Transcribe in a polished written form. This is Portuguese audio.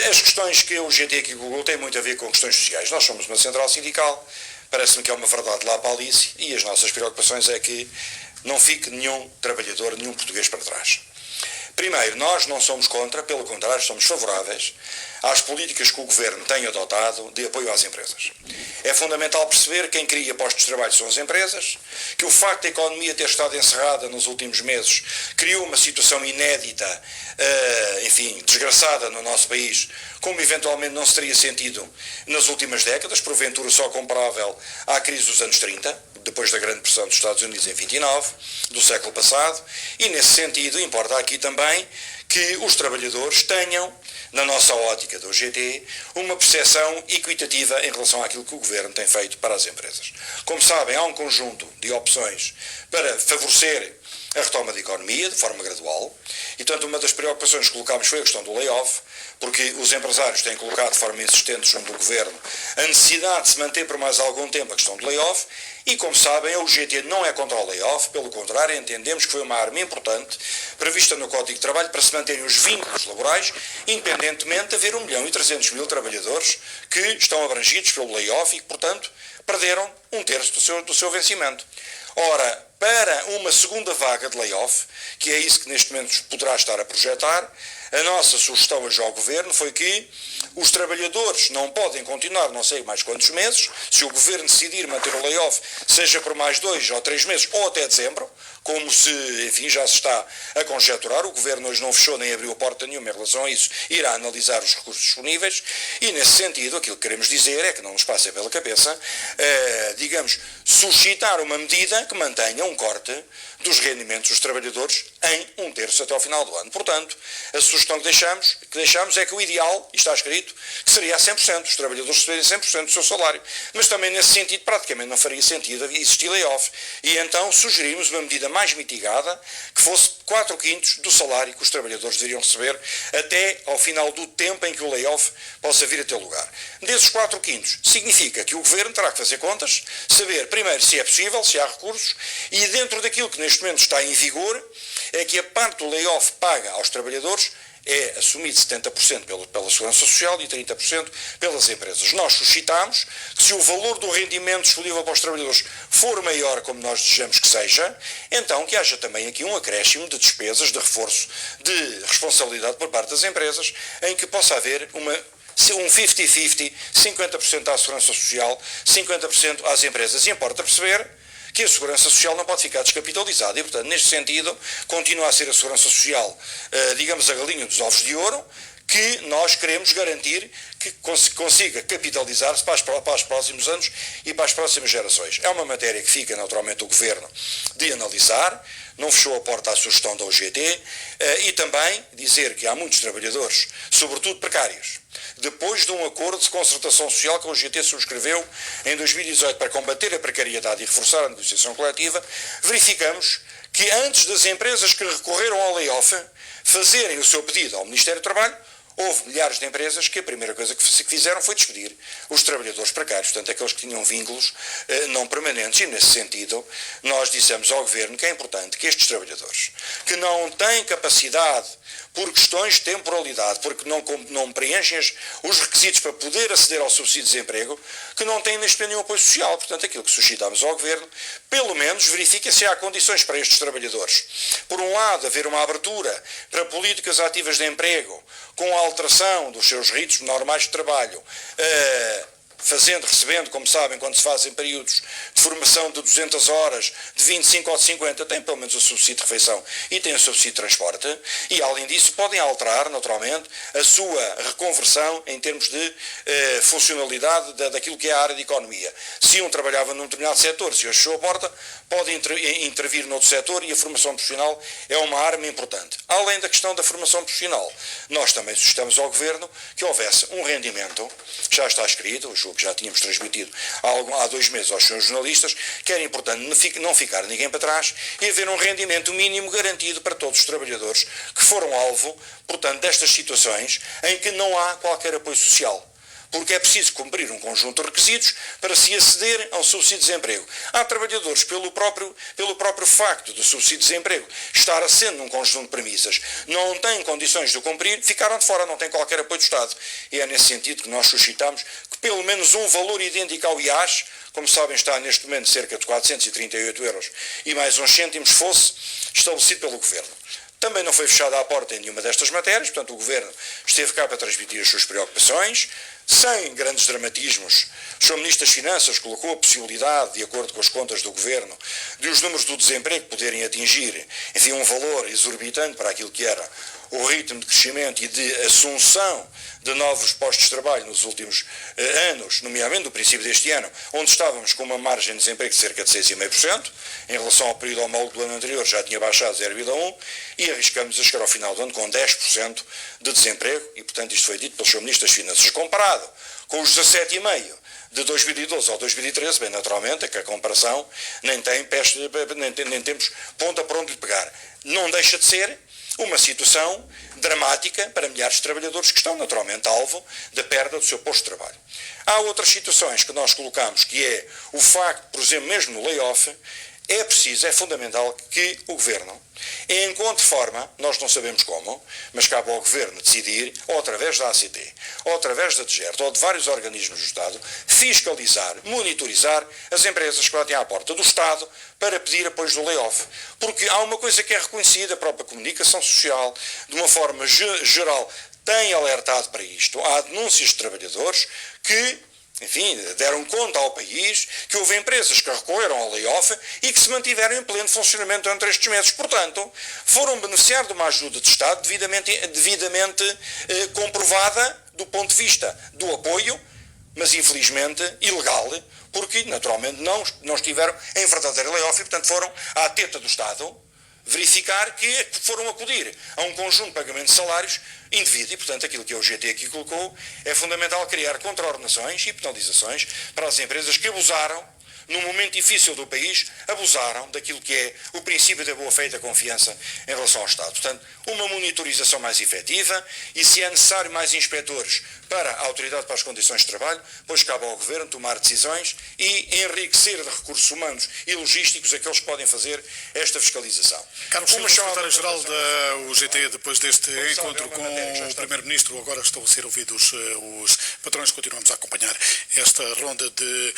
As questões que o GT aqui colocou têm muito a ver com questões sociais. Nós somos uma central sindical, parece-me que é uma verdade lá para a Alice, e as nossas preocupações é que não fique nenhum trabalhador, nenhum português para trás. Primeiro, nós não somos contra, pelo contrário, somos favoráveis às políticas que o Governo tem adotado de apoio às empresas. É fundamental perceber que quem cria postos de trabalho são as empresas, que o facto da economia ter estado encerrada nos últimos meses criou uma situação inédita, desgraçada no nosso país, como eventualmente não se teria sentido nas últimas décadas, porventura só comparável à crise dos anos 30, depois da grande pressão dos Estados Unidos em 29, do século passado, e nesse sentido importa aqui também que os trabalhadores tenham, na nossa ótica do GT, uma percepção equitativa em relação àquilo que o Governo tem feito para as empresas. Como sabem, há um conjunto de opções para favorecer a retoma da economia de forma gradual, e portanto uma das preocupações que colocámos foi a questão do layoff, porque os empresários têm colocado de forma insistente junto do Governo a necessidade de se manter por mais algum tempo a questão do layoff, e como sabem, a UGT não é contra o layoff, pelo contrário, entendemos que foi uma arma importante prevista no Código de Trabalho para se manterem os vínculos laborais, independentemente de haver 1.300.000 trabalhadores que estão abrangidos pelo layoff e que, portanto, perderam 1/3 do seu vencimento. Ora, para uma segunda vaga de layoff, que é isso que neste momento poderá estar a projetar, a nossa sugestão hoje ao Governo foi que os trabalhadores não podem continuar não sei mais quantos meses, se o Governo decidir manter o layoff, seja por mais 2 ou 3 meses ou até dezembro, como já se está a conjecturar, o Governo hoje não fechou nem abriu a porta nenhuma em relação a isso, irá analisar os recursos disponíveis, e nesse sentido aquilo que queremos dizer é que não nos passe pela cabeça, suscitar uma medida que mantenha um corte dos rendimentos dos trabalhadores em 1/3 até ao final do ano. Portanto, a sugestão que deixamos é que o ideal, e está escrito, que seria a 100%, os trabalhadores receberem 100% do seu salário. Mas também nesse sentido praticamente não faria sentido existir layoff. E então sugerimos uma medida mais mitigada, que fosse 4/5 do salário que os trabalhadores deveriam receber até ao final do tempo em que o layoff possa vir a ter lugar. Desses 4/5 significa que o Governo terá que fazer contas, saber primeiro se é possível, se há recursos, e dentro daquilo que neste momento está em vigor, é que a parte do layoff paga aos trabalhadores é assumido 70% pela Segurança Social e 30% pelas empresas. Nós suscitámos que se o valor do rendimento disponível para os trabalhadores for maior, como nós desejamos que seja, então que haja também aqui um acréscimo de despesas, de reforço de responsabilidade por parte das empresas, em que possa haver um 50-50, 50% à Segurança Social, 50% às empresas. E importa perceber que a Segurança Social não pode ficar descapitalizada e, portanto, neste sentido, continua a ser a Segurança Social, a galinha dos ovos de ouro, que nós queremos garantir que consiga capitalizar-se para os próximos anos e para as próximas gerações. É uma matéria que fica, naturalmente, o Governo de analisar, não fechou a porta à sugestão da UGT, e também dizer que há muitos trabalhadores, sobretudo precários, depois de um acordo de concertação social que a UGT subscreveu em 2018 para combater a precariedade e reforçar a negociação coletiva, verificamos que antes das empresas que recorreram ao layoff fazerem o seu pedido ao Ministério do Trabalho, houve milhares de empresas que a primeira coisa que fizeram foi despedir os trabalhadores precários, portanto aqueles que tinham vínculos não permanentes, e nesse sentido nós dissemos ao Governo que é importante que estes trabalhadores, que não têm capacidade por questões de temporalidade, porque não preenchem os requisitos para poder aceder ao subsídio de desemprego, que não têm neste momento nenhum apoio social. Portanto, aquilo que suscitámos ao Governo, pelo menos verifica se há condições para estes trabalhadores. Por um lado, haver uma abertura para políticas ativas de emprego, com a alteração dos seus ritos normais de trabalho, recebendo, como sabem, quando se fazem períodos de formação de 200 horas, de 25 ou de 50, tem pelo menos o subsídio de refeição e tem o subsídio de transporte, e além disso podem alterar, naturalmente, a sua reconversão em termos de funcionalidade daquilo que é a área de economia. Se um trabalhava num determinado setor, se hoje fechou a porta, pode intervir noutro setor, e a formação profissional é uma arma importante. Além da questão da formação profissional, nós também sugestamos ao Governo que houvesse um rendimento, já está escrito, que já tínhamos transmitido há 2 meses aos senhores jornalistas, que era importante não ficar ninguém para trás e haver um rendimento mínimo garantido para todos os trabalhadores que foram alvo, portanto, destas situações em que não há qualquer apoio social. porque é preciso cumprir um conjunto de requisitos para se aceder a um subsídio de desemprego. Há trabalhadores, pelo próprio facto do subsídio de desemprego estar assente num conjunto de premissas, não têm condições de o cumprir, ficaram de fora, não têm qualquer apoio do Estado. E é nesse sentido que nós suscitamos que pelo menos um valor idêntico ao IAS, como sabem está neste momento cerca de 438 euros, e mais uns cêntimos fosse estabelecido pelo Governo. Também não foi fechada a porta em nenhuma destas matérias, portanto o Governo esteve cá para transmitir as suas preocupações, sem grandes dramatismos. O Sr. Ministro das Finanças colocou a possibilidade, de acordo com as contas do Governo, de os números do desemprego poderem atingir, enfim, um valor exorbitante para aquilo que era o ritmo de crescimento e de assunção de novos postos de trabalho nos últimos anos, nomeadamente no princípio deste ano, onde estávamos com uma margem de desemprego de cerca de 6,5%, em relação ao período homólogo do ano anterior já tinha baixado 0,1%, e arriscamos a chegar ao final do ano com 10% de desemprego, e portanto isto foi dito pelo Sr. Ministro das Finanças. Comparado com os 17,5% de 2012 ao 2013, bem naturalmente, é que a comparação nem temos ponta para onde lhe pegar. Não deixa de ser uma situação dramática para milhares de trabalhadores que estão naturalmente alvo da perda do seu posto de trabalho. Há outras situações que nós colocamos, que é o facto, por exemplo, mesmo no layoff, é fundamental que o Governo encontre forma, nós não sabemos como, mas cabe ao Governo decidir, ou através da ACT, ou através da DGERT, ou de vários organismos do Estado, fiscalizar, monitorizar as empresas que batem à porta do Estado para pedir apoios do layoff. Porque há uma coisa que é reconhecida, a própria comunicação social, de uma forma geral, tem alertado para isto. Há denúncias de trabalhadores que, enfim, deram conta ao país que houve empresas que recorreram ao layoff e que se mantiveram em pleno funcionamento durante estes meses. Portanto, foram beneficiar de uma ajuda de Estado devidamente comprovada do ponto de vista do apoio, mas infelizmente ilegal, porque naturalmente não estiveram em verdadeiro layoff e, portanto, foram à teta do Estado verificar que foram acudir a um conjunto de pagamentos de salários indevido. E, portanto, aquilo que a UGT aqui colocou é fundamental criar contraordenações e penalizações para as empresas que abusaram, num momento difícil do país, abusaram daquilo que é o princípio da boa-fé e da confiança em relação ao Estado. Portanto, uma monitorização mais efetiva e, se é necessário, mais inspectores para a Autoridade para as Condições de Trabalho, pois cabe ao Governo tomar decisões e enriquecer de recursos humanos e logísticos aqueles que podem fazer esta fiscalização. Carlos Silva, secretário-geral da UGT, depois deste encontro com o Primeiro-Ministro, agora estão a ser ouvidos os patrões, continuamos a acompanhar esta ronda de